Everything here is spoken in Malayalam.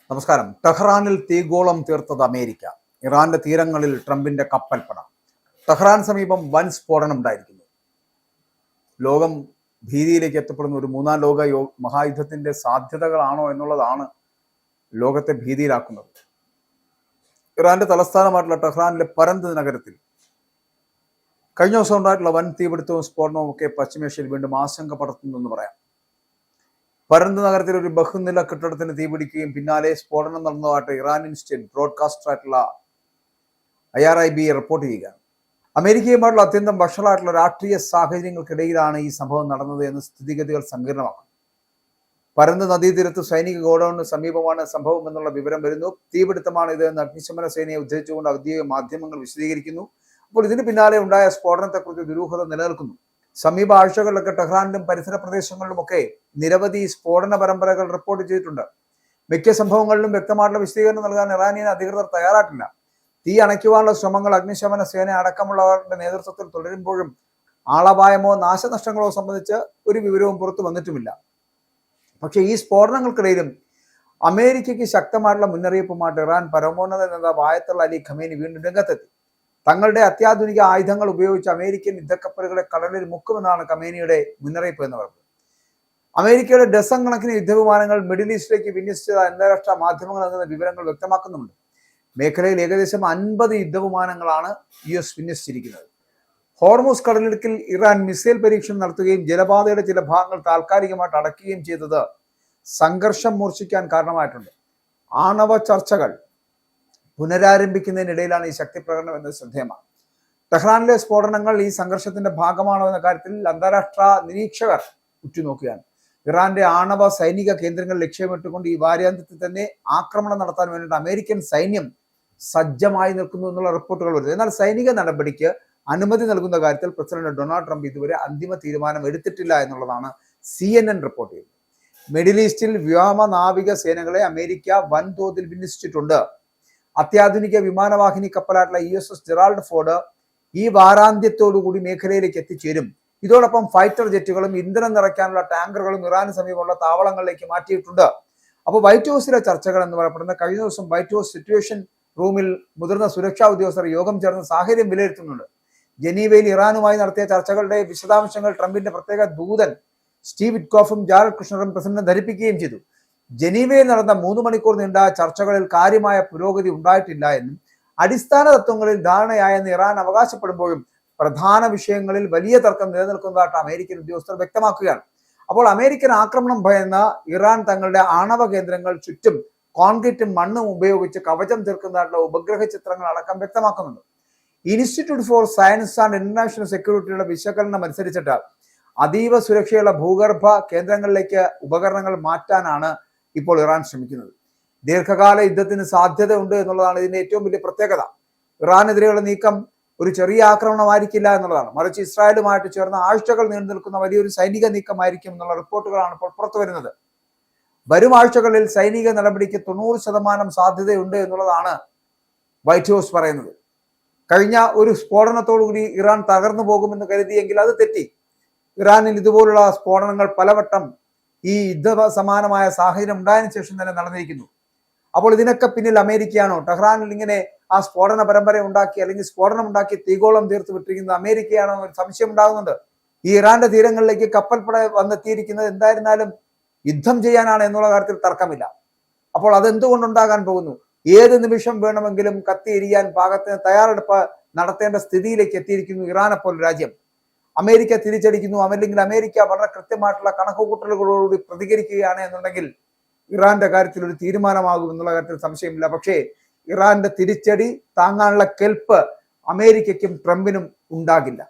നമസ്കാരം. ടെഹ്റാനിൽ തീഗോളം തീർത്തത് അമേരിക്ക. ഇറാന്റെ തീരങ്ങളിൽ ട്രംപിന്റെ കപ്പൽപ്പട. ടെഹ്റാൻ സമീപം വൻ സ്ഫോടനം ഉണ്ടായിരിക്കുന്നു. ലോകം ഭീതിയിലേക്ക് എത്തപ്പെടുന്ന ഒരു മൂന്നാം ലോക മഹായുദ്ധത്തിന്റെ സാധ്യതകളാണോ എന്നുള്ളതാണ് ലോകത്തെ ഭീതിയിലാക്കുന്നത്. ഇറാന്റെ തലസ്ഥാനമായിട്ടുള്ള ടെഹ്റാനിലെ പരന്ത് നഗരത്തിൽ കഴിഞ്ഞ ദിവസം ഉണ്ടായിട്ടുള്ള വൻ തീപിടുത്തവും സ്ഫോടനവും ഒക്കെ പശ്ചിമേഷ്യയിൽ വീണ്ടും ആശങ്ക പടർത്തുന്നെന്ന് പറയാം. പരന്ത് നഗരത്തിൽ ഒരു ബഹുനില കെട്ടിടത്തിന് തീപിടിക്കുകയും പിന്നാലെ സ്ഫോടനം നടന്നതായിട്ട് ഇറാനിയൻ സ്റ്റേറ്റ് ബ്രോഡ്കാസ്റ്റർ ആയിട്ടുള്ള IRIB റിപ്പോർട്ട് ചെയ്യുകയാണ്. അമേരിക്കയുമായിട്ടുള്ള അത്യന്തം വഷളായിട്ടുള്ള രാഷ്ട്രീയ സാഹചര്യങ്ങൾക്കിടയിലാണ് ഈ സംഭവം നടന്നത് എന്ന് സ്ഥിതിഗതികൾ സങ്കീർണമാക്കും. പരന്ത് നദീതീരത്ത് സൈനിക ഗോഡൌണിന് സമീപമാണ് സംഭവം എന്നുള്ള വിവരം വരുന്നു. തീപിടുത്തമാണ് ഇത് എന്ന് അഗ്നിശമന സേനയെ ഉദ്ധരിച്ചുകൊണ്ട് ഔദ്യോഗിക മാധ്യമങ്ങൾ വിശദീകരിക്കുന്നു. അപ്പോൾ ഇതിന് പിന്നാലെ ഉണ്ടായ സ്ഫോടനത്തെക്കുറിച്ച് ദുരൂഹത നിലനിൽക്കുന്നു. സമീപ ആഴ്ചകളിലൊക്കെ ടെഹ്റാനിലും പരിസര പ്രദേശങ്ങളിലുമൊക്കെ നിരവധി സ്ഫോടന പരമ്പരകൾ റിപ്പോർട്ട് ചെയ്തിട്ടുണ്ട്. മിക്ക സംഭവങ്ങളിലും വ്യക്തമായിട്ടുള്ള വിശദീകരണം നൽകാൻ ഇറാനിയൻ അധികൃതർ തയ്യാറായിട്ടില്ല. തീ അണയ്ക്കുവാനുള്ള ശ്രമങ്ങൾ അഗ്നിശമന സേന അടക്കമുള്ളവരുടെ നേതൃത്വത്തിൽ തുടരുമ്പോഴും ആളപായമോ നാശനഷ്ടങ്ങളോ സംബന്ധിച്ച് ഒരു വിവരവും പുറത്തു വന്നിട്ടുമില്ല. പക്ഷേ ഈ സ്ഫോടനങ്ങൾക്കിടയിലും അമേരിക്കയ്ക്ക് ശക്തമായിട്ടുള്ള മുന്നറിയിപ്പുമായിട്ട് ഇറാൻ പരമോന്നത നേതാവ് ആയത്തുള്ള അലി ഖമേനി വീണ്ടും രംഗത്തെത്തി. തങ്ങളുടെ അത്യാധുനിക ആയുധങ്ങൾ ഉപയോഗിച്ച് അമേരിക്കൻ യുദ്ധക്കപ്പലുകളെ കടലിൽ മുക്കുമെന്നാണ് ഖമേനിയുടെ മുന്നറിയിപ്പ് എന്ന് പറയുന്നത്. അമേരിക്കയുടെ ഡസൻ കണക്കിന് യുദ്ധവിമാനങ്ങൾ മിഡിൽ ഈസ്റ്റിലേക്ക് വിന്യസിച്ചത് അന്താരാഷ്ട്ര മാധ്യമങ്ങൾ നൽകുന്ന വിവരങ്ങൾ വ്യക്തമാക്കുന്നുണ്ട്. മേഖലയിൽ ഏകദേശം 50 യുദ്ധവിമാനങ്ങളാണ് US വിന്യസിച്ചിരിക്കുന്നത്. ഹോർമൂസ് കടലിടുക്കിൽ ഇറാൻ മിസൈൽ പരീക്ഷണം നടത്തുകയും ജലപാതയുടെ ചില ഭാഗങ്ങൾ താൽക്കാലികമായിട്ട് അടയ്ക്കുകയും ചെയ്തത് സംഘർഷം മൂർച്ഛിക്കാൻ കാരണമായിട്ടുണ്ട്. ആണവ ചർച്ചകൾ പുനരാരംഭിക്കുന്നതിനിടയിലാണ് ഈ ശക്തി പ്രകടനം എന്നത് ശ്രദ്ധേയമാണ്. ടെഹ്റാനിലെ സ്ഫോടനങ്ങൾ ഈ സംഘർഷത്തിന്റെ ഭാഗമാണോ എന്ന കാര്യത്തിൽ അന്താരാഷ്ട്ര നിരീക്ഷകർ ഉറ്റുനോക്കുകയാണ്. ഇറാന്റെ ആണവ സൈനിക കേന്ദ്രങ്ങൾ ലക്ഷ്യമിട്ടുകൊണ്ട് ഈ വാരാന്ത്യത്തിൽ തന്നെ ആക്രമണം നടത്താൻ വേണ്ടിയിട്ട് അമേരിക്കൻ സൈന്യം സജ്ജമായി നിൽക്കുന്നു എന്നുള്ള റിപ്പോർട്ടുകൾ വരുന്നത്. എന്നാൽ സൈനിക നടപടിക്ക് അനുമതി നൽകുന്ന കാര്യത്തിൽ പ്രസിഡന്റ് ഡൊണാൾഡ് ട്രംപ് ഇതുവരെ അന്തിമ തീരുമാനം എടുത്തിട്ടില്ല എന്നുള്ളതാണ് CNN റിപ്പോർട്ട് ചെയ്യുന്നത്. മിഡിൽ ഈസ്റ്റിൽ വ്യോമ നാവിക സേനകളെ അമേരിക്ക വൻതോതിൽ വിന്യസിച്ചിട്ടുണ്ട്. അത്യാധുനിക വിമാനവാഹിനി കപ്പലായിട്ടുള്ള USS ജെറാൾഡ് ഫോർഡ് ഈ വാരാന്ത്യത്തോടുകൂടി മേഖലയിലേക്ക് എത്തിച്ചേരും. ഇതോടൊപ്പം ഫൈറ്റർ ജെറ്റുകളും ഇന്ധനം നിറയ്ക്കാനുള്ള ടാങ്കറുകളും ഇറാന് സമീപമുള്ള താവളങ്ങളിലേക്ക് മാറ്റിയിട്ടുണ്ട്. അപ്പോൾ വൈറ്റ് ഹൗസിലെ ചർച്ചകൾ എന്ന് പറയപ്പെടുന്ന കഴിഞ്ഞ ദിവസം വൈറ്റ് ഹൗസ് സിറ്റുവേഷൻ റൂമിൽ മുതിർന്ന സുരക്ഷാ ഉദ്യോഗസ്ഥർ യോഗം ചേർന്ന് സാഹചര്യം വിലയിരുത്തുന്നുണ്ട്. ജനീവയിൽ ഇറാനുമായി നടത്തിയ ചർച്ചകളുടെ വിശദാംശങ്ങൾ ട്രംപിന്റെ പ്രത്യേക ദൂതൻ സ്റ്റീവ് വിറ്റ്കോഫും ജാരഡ് കുഷ്ണറും പ്രസിഡന്റിനെ ധരിപ്പിക്കുകയും ചെയ്തു. ജനീവയിൽ നടന്ന 3 മണിക്കൂർ നീണ്ട ചർച്ചകളിൽ കാര്യമായ പുരോഗതി ഉണ്ടായിട്ടില്ല എന്നും അടിസ്ഥാന തത്വങ്ങളിൽ ധാരണയായെന്ന് ഇറാൻ അവകാശപ്പെടുമ്പോഴും പ്രധാന വിഷയങ്ങളിൽ വലിയ തർക്കം നിലനിൽക്കുന്നതായിട്ട് അമേരിക്കൻ ഉദ്യോഗസ്ഥർ വ്യക്തമാക്കുകയാണ്. അപ്പോൾ അമേരിക്കൻ ആക്രമണം ഭയന്ന ഇറാൻ തങ്ങളുടെ ആണവ കേന്ദ്രങ്ങൾ ചുറ്റും കോൺക്രീറ്റും മണ്ണും ഉപയോഗിച്ച് കവചം തീർക്കുന്നതായിട്ടുള്ള ഉപഗ്രഹ ചിത്രങ്ങൾ അടക്കം വ്യക്തമാക്കുന്നുണ്ട്. Institute for science and international സെക്യൂരിറ്റിയുടെ വിശകലനം അനുസരിച്ചിട്ട് അതീവ സുരക്ഷയുള്ള ഭൂഗർഭ കേന്ദ്രങ്ങളിലേക്ക് ഉപകരണങ്ങൾ മാറ്റാനാണ് ഇപ്പോൾ ഇറാൻ ശ്രമിക്കുന്നത്. ദീർഘകാല യുദ്ധത്തിന് സാധ്യതയുണ്ട് എന്നുള്ളതാണ് ഇതിന്റെ ഏറ്റവും വലിയ പ്രത്യേകത. ഇറാനെതിരെയുള്ള നീക്കം ഒരു ചെറിയ ആക്രമണമായിരിക്കില്ല എന്നുള്ളതാണ്, മറിച്ച് ഇസ്രായേലുമായിട്ട് ചേർന്ന് ആഴ്ചകൾ നീണ്ടു നിൽക്കുന്ന വലിയൊരു സൈനിക നീക്കമായിരിക്കും എന്നുള്ള റിപ്പോർട്ടുകളാണ് ഇപ്പോൾ പുറത്തു വരുന്നത്. വരും ആഴ്ചകളിൽ സൈനിക നടപടിക്ക് 90% സാധ്യതയുണ്ട് എന്നുള്ളതാണ് വൈറ്റ് ഹൗസ് പറയുന്നത്. കഴിഞ്ഞ ഒരു സ്ഫോടനത്തോടുകൂടി ഇറാൻ തകർന്നു പോകുമെന്ന് കരുതിയെങ്കിൽ അത് തെറ്റി. ഇറാനിൽ ഇതുപോലുള്ള സ്ഫോടനങ്ങൾ പലവട്ടം ഈ യുദ്ധ സമാനമായ സാഹചര്യം ഉണ്ടായതിനു ശേഷം തന്നെ നടന്നിരിക്കുന്നു. അപ്പോൾ ഇതിനൊക്കെ പിന്നിൽ അമേരിക്കയാണോ? ടെഹ്റാനിൽ ഇങ്ങനെ ആ സ്ഫോടന പരമ്പര ഉണ്ടാക്കി അല്ലെങ്കിൽ സ്ഫോടനം ഉണ്ടാക്കി തീഗോളം തീർത്ത് വിട്ടിരിക്കുന്നത് അമേരിക്കയാണോ എന്നൊരു സംശയം ഉണ്ടാകുന്നുണ്ട്. ഈ ഇറാന്റെ തീരങ്ങളിലേക്ക് കപ്പൽപ്പട വന്നെത്തിയിരിക്കുന്നത് എന്തായിരുന്നാലും യുദ്ധം ചെയ്യാനാണ് എന്നുള്ള കാര്യത്തിൽ തർക്കമില്ല. അപ്പോൾ അതെന്തുകൊണ്ടുണ്ടാകാൻ പോകുന്നു? ഏത് നിമിഷം വേണമെങ്കിലും കത്തിയെരിയാൻ പാകത്തിന് തയ്യാറെടുപ്പ് നടത്തേണ്ട സ്ഥിതിയിലേക്ക് എത്തിയിരിക്കുന്നു ഇറാനെ പോലെ രാജ്യം. അമേരിക്ക തിരിച്ചടിക്കുന്നു, അല്ലെങ്കിൽ അമേരിക്ക വളരെ കൃത്യമായിട്ടുള്ള കണക്കുകൂട്ടലുകളോടുകൂടി പ്രതികരിക്കുകയാണ് എന്നുണ്ടെങ്കിൽ ഇറാന്റെ കാര്യത്തിൽ ഒരു തീരുമാനമാകും എന്നുള്ള കാര്യത്തിൽ സംശയമില്ല. പക്ഷേ ഇറാന്റെ തിരിച്ചടി താങ്ങാനുള്ള കെൽപ്പ് അമേരിക്കയ്ക്കും ട്രംപിനും ഉണ്ടാകില്ല.